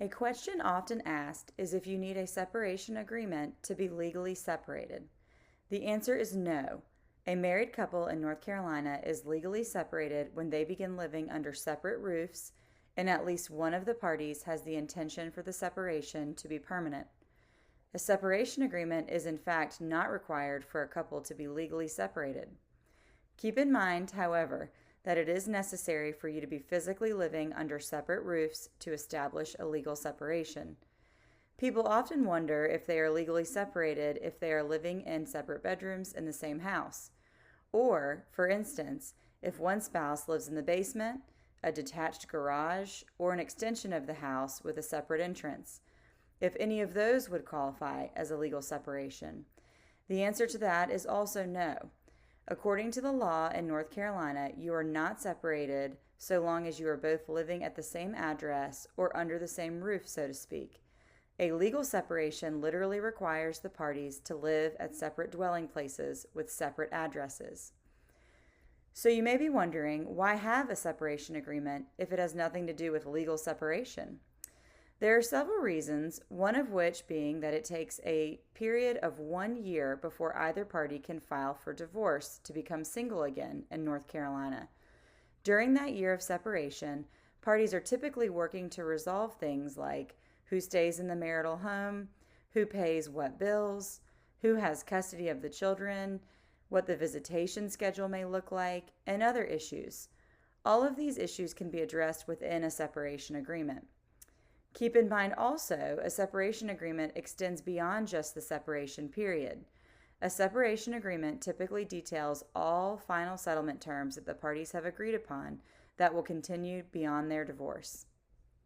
A question often asked is if you need a separation agreement to be legally separated. The answer is no. A married couple in North Carolina is legally separated when they begin living under separate roofs and at least one of the parties has the intention for the separation to be permanent. A separation agreement is in fact not required for a couple to be legally separated. Keep in mind, however, that it is necessary for you to be physically living under separate roofs to establish a legal separation. People often wonder if they are legally separated if they are living in separate bedrooms in the same house. Or, for instance, if one spouse lives in the basement, a detached garage, or an extension of the house with a separate entrance, if any of those would qualify as a legal separation. The answer to that is also no. According to the law in North Carolina, you are not separated so long as you are both living at the same address or under the same roof, so to speak. A legal separation literally requires the parties to live at separate dwelling places with separate addresses. So you may be wondering, why have a separation agreement if it has nothing to do with legal separation? There are several reasons, one of which being that it takes a period of 1 year before either party can file for divorce to become single again in North Carolina. During that year of separation, parties are typically working to resolve things like who stays in the marital home, who pays what bills, who has custody of the children, what the visitation schedule may look like, and other issues. All of these issues can be addressed within a separation agreement. Keep in mind also, a separation agreement extends beyond just the separation period. A separation agreement typically details all final settlement terms that the parties have agreed upon that will continue beyond their divorce.